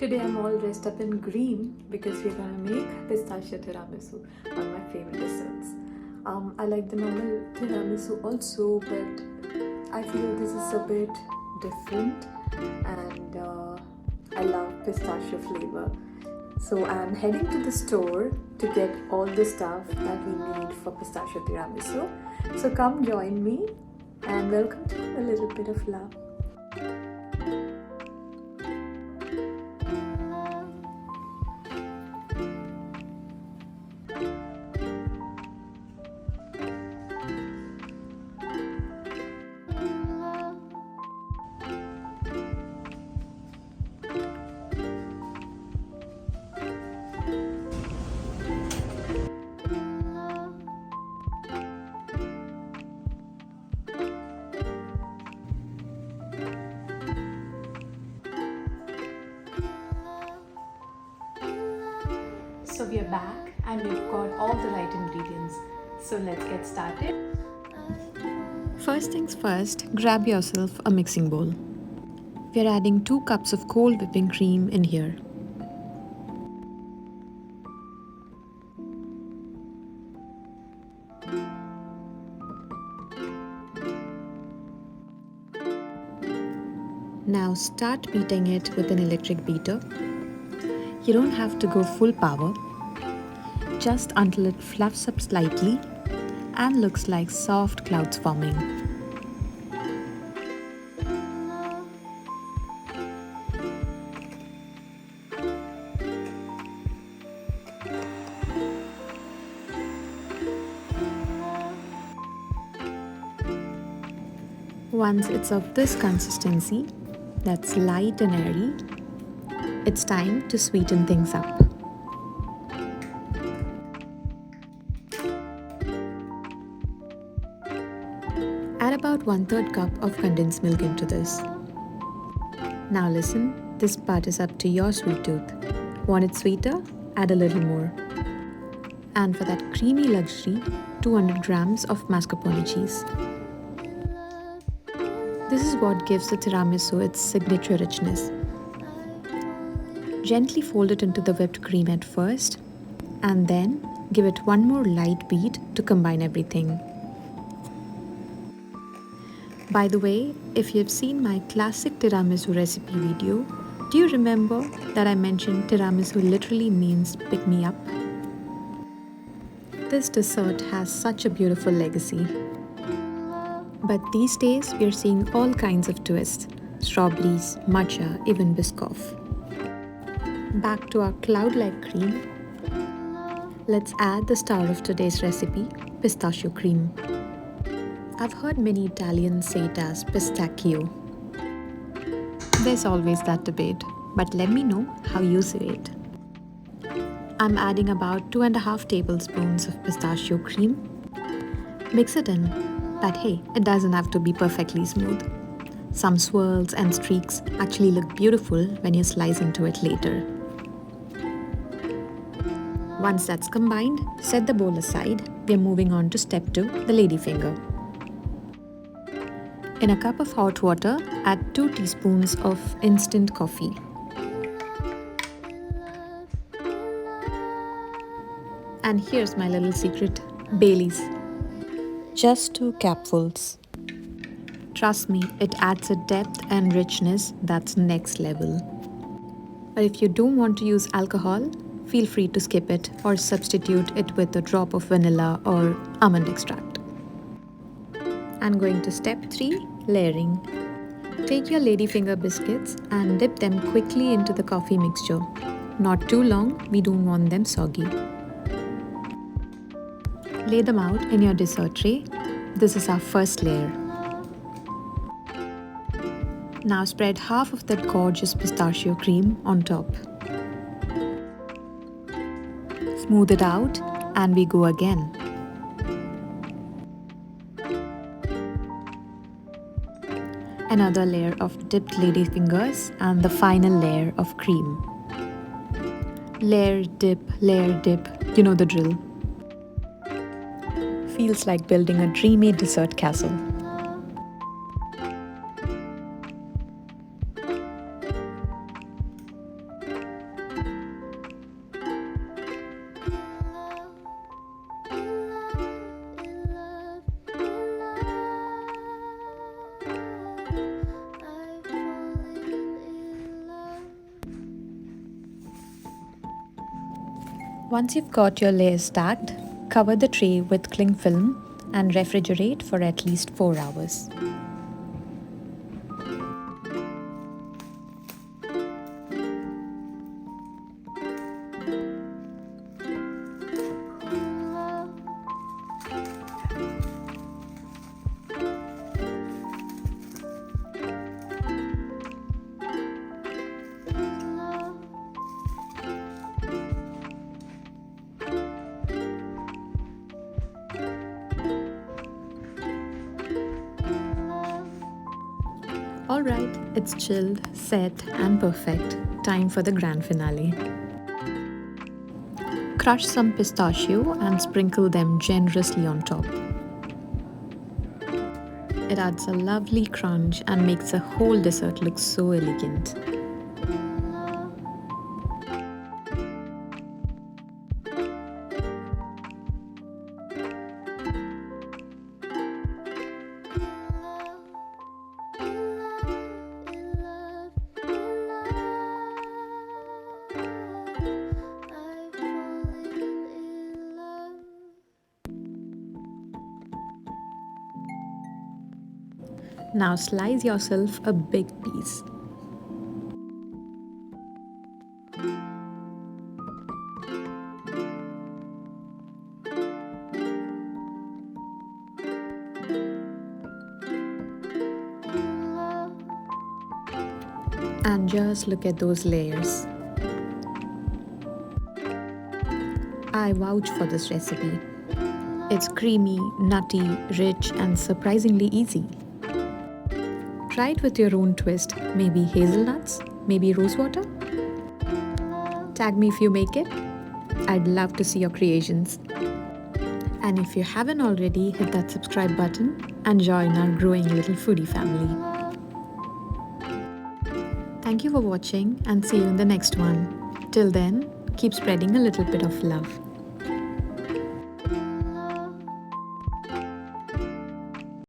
Today I'm all dressed up in green because we're gonna make pistachio tiramisu, one of my favorite desserts. I like the normal tiramisu also, but I feel this is a bit different and I love pistachio flavor. So I'm heading to the store to get all the stuff that we need for pistachio tiramisu. So come join me and welcome to a little bit of love. So we are back and we've got all the right ingredients. So let's get started. First things first, grab yourself a mixing bowl. We are adding 2 cups of cold whipping cream in here. Now start beating it with an electric beater. You don't have to go full power, just until it fluffs up slightly and looks like soft clouds forming. Once it's of this consistency, that's light and airy, it's time to sweeten things up. Add about 1/3 cup of condensed milk into this. Now listen, this part is up to your sweet tooth. Want it sweeter? Add a little more. And for that creamy luxury, 200 grams of mascarpone cheese. This is what gives the tiramisu its signature richness. Gently fold it into the whipped cream at first, and then give it one more light beat to combine everything. By the way, if you've seen my classic tiramisu recipe video, do you remember that I mentioned tiramisu literally means pick me up? This dessert has such a beautiful legacy. But these days, we're seeing all kinds of twists: strawberries, matcha, even biscoff. Back to our cloud-like cream. Let's add the star of today's recipe, pistachio cream. I've heard many Italians say it as pistachio. There's always that debate, but let me know how you say it. I'm adding about 2.5 tablespoons of pistachio cream. Mix it in, but hey, it doesn't have to be perfectly smooth. Some swirls and streaks actually look beautiful when you slice into it later. Once that's combined, set the bowl aside. We're moving on to step 2, the ladyfinger. In a cup of hot water, add 2 teaspoons of instant coffee. And here's my little secret, Baileys. Just 2 capfuls. Trust me, it adds a depth and richness that's next level. But if you don't want to use alcohol, feel free to skip it or substitute it with a drop of vanilla or almond extract. And going to step 3, layering. Take your Ladyfinger biscuits and dip them quickly into the coffee mixture. Not too long, we don't want them soggy. Lay them out in your dessert tray. This is our first layer. Now spread half of that gorgeous pistachio cream on top. Smooth it out and we go again. Another layer of dipped ladyfingers and the final layer of cream. Layer, dip, you know the drill. Feels like building a dreamy dessert castle. Once you've got your layers stacked, cover the tray with cling film and refrigerate for at least 4 hours. Alright, it's chilled, set, and perfect. Time for the grand finale. Crush some pistachio and sprinkle them generously on top. It adds a lovely crunch and makes the whole dessert look so elegant. Now slice yourself a big piece. And just look at those layers. I vouch for this recipe. It's creamy, nutty, rich, and surprisingly easy. Try it with your own twist, maybe hazelnuts, maybe rosewater. Tag me if you make it. I'd love to see your creations. And if you haven't already, hit that subscribe button and join our growing little foodie family. Thank you for watching and see you in the next one. Till then, keep spreading a little bit of love.